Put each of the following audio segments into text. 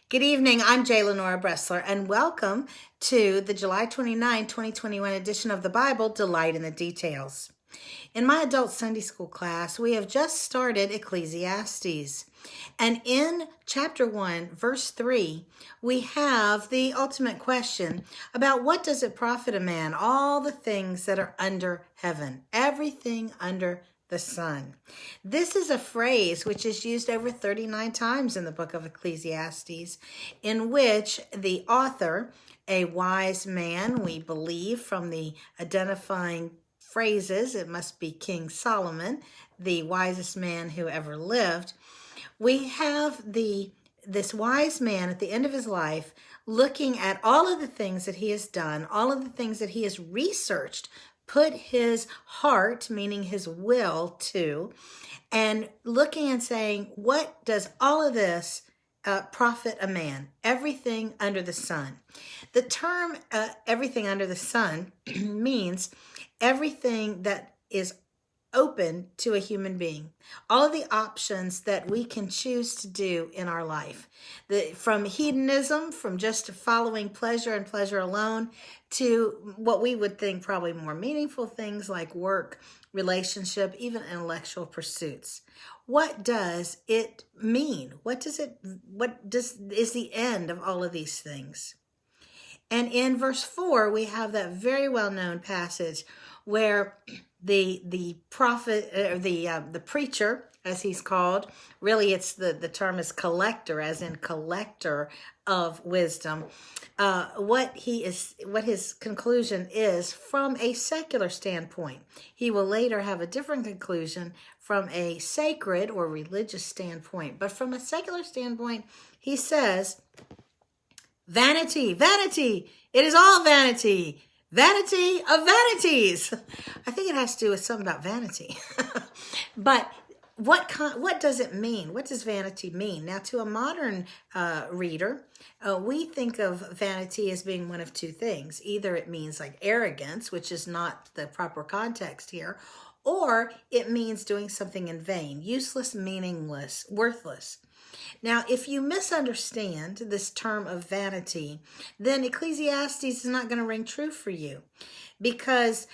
Good evening. I'm J. Lenora Bressler, and welcome to the July 29, 2021 edition of the Bible, Delight in the Details. In my adult Sunday school class, we have just started Ecclesiastes. And in chapter 1, verse 3, we have the ultimate question about what does it profit a man, all the things that are under heaven, everything under the sun. This is a phrase which is used over 39 times in the book of Ecclesiastes, in which the author, a wise man, we believe from the identifying phrases, it must be King Solomon, the wisest man who ever lived. We have this wise man at the end of his life looking at all of the things that he has done, all of the things that he has researched, put his heart, meaning his will, to, and looking and saying, what does all of this profit a man? Everything under the sun. The term everything under the sun means everything that is open to a human being. All of the options that we can choose to do in our life. From hedonism, from just following pleasure and pleasure alone, to what we would think probably more meaningful things like work, relationship, even intellectual pursuits. What does it mean? What is the end of all of these things? And in verse 4, we have that very well-known passage where the prophet, or the preacher, as he's called, really it's the term is collector, as in collector of wisdom. What his conclusion is from a secular standpoint. He will later have a different conclusion from a sacred or religious standpoint. But from a secular standpoint, he says, vanity, vanity, it is all vanity. Vanity of vanities. I think it has to do with something about vanity. But what does it mean? What does vanity mean? Now, to a modern reader, we think of vanity as being one of two things. Either it means like arrogance, which is not the proper context here, or it means doing something in vain, useless, meaningless, worthless. Now, if you misunderstand this term of vanity, then Ecclesiastes is not going to ring true for you, because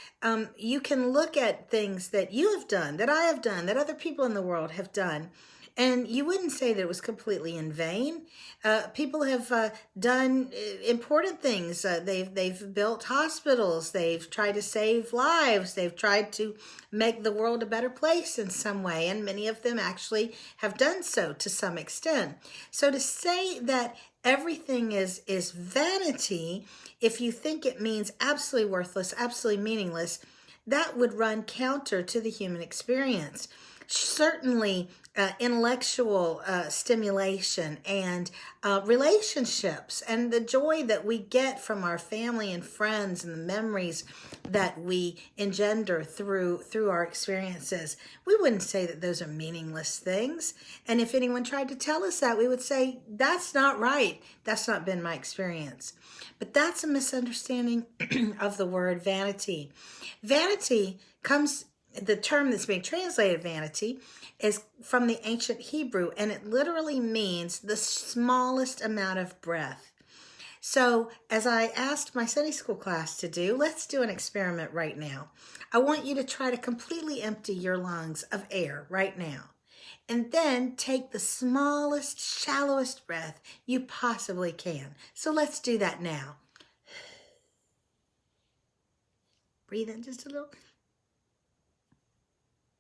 you can look at things that you have done, that I have done, that other people in the world have done, and you wouldn't say that it was completely in vain. People have done important things. They've built hospitals. They've tried to save lives. They've tried to make the world a better place in some way. And many of them actually have done so to some extent. So to say that everything is vanity, if you think it means absolutely worthless, absolutely meaningless, that would run counter to the human experience. Certainly, intellectual stimulation and relationships and the joy that we get from our family and friends and the memories that we engender through our experiences. We wouldn't say that those are meaningless things. And if anyone tried to tell us that, we would say, that's not right. That's not been my experience. But that's a misunderstanding of the word vanity. Vanity comes... The term that's being translated vanity is from the ancient Hebrew, and it literally means the smallest amount of breath. So as I asked my Sunday school class to do, let's do an experiment right now. I want you to try to completely empty your lungs of air right now, and then take the smallest, shallowest breath you possibly can. So let's do that now. Breathe in just a little.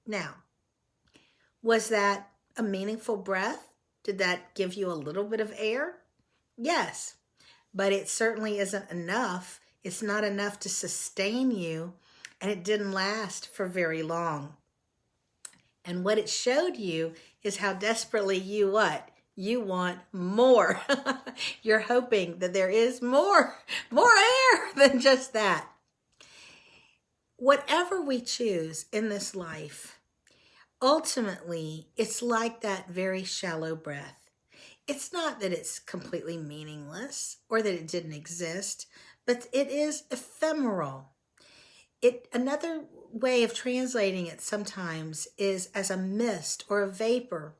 Now, was that a meaningful breath? Did that give you a little bit of air? Yes, but it certainly isn't enough. It's not enough to sustain you, and it didn't last for very long. And what it showed you is how desperately you what? You want more. You're hoping that there is more air than just that. Whatever we choose in this life, ultimately, it's like that very shallow breath. It's not that it's completely meaningless or that it didn't exist, but it is ephemeral. Another way of translating it sometimes is as a mist or a vapor.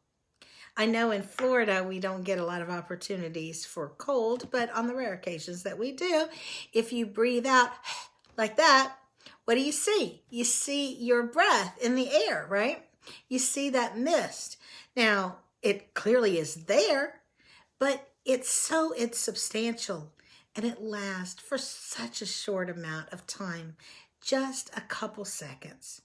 I know in Florida we don't get a lot of opportunities for cold, but on the rare occasions that we do, if you breathe out like that, what do you see? You see your breath in the air, right? You see that mist. Now, it clearly is there, but it's substantial and it lasts for such a short amount of time, just a couple seconds.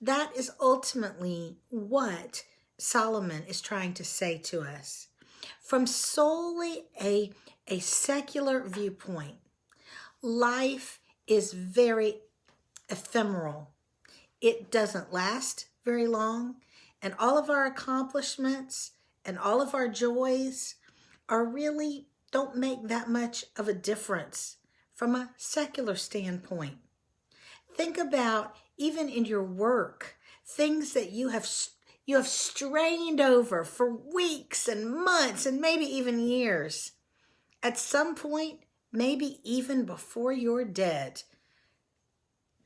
That is ultimately what Solomon is trying to say to us. From solely a secular viewpoint, life is very ephemeral. It doesn't last very long, and all of our accomplishments and all of our joys don't make that much of a difference from a secular standpoint. Think about even in your work, things that you have strained over for weeks and months and maybe even years. At some point, maybe even before you're dead,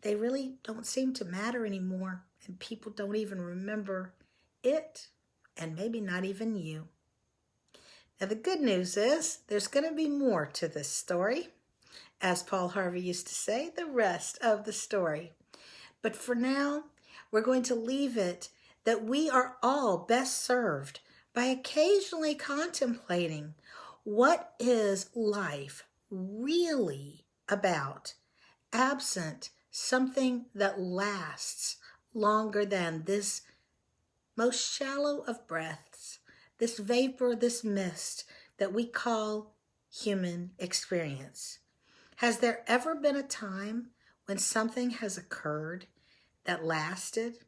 they really don't seem to matter anymore, and people don't even remember it, and maybe not even you. Now, the good news is there's going to be more to this story. As Paul Harvey used to say, the rest of the story. But for now, we're going to leave it that we are all best served by occasionally contemplating what is life really about, absent something that lasts longer than this most shallow of breaths, this vapor, this mist that we call human experience. Has there ever been a time when something has occurred that lasted?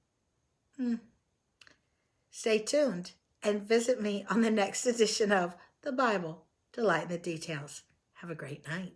Stay tuned and visit me on the next edition of The Bible, Delight in the Details. Have a great night.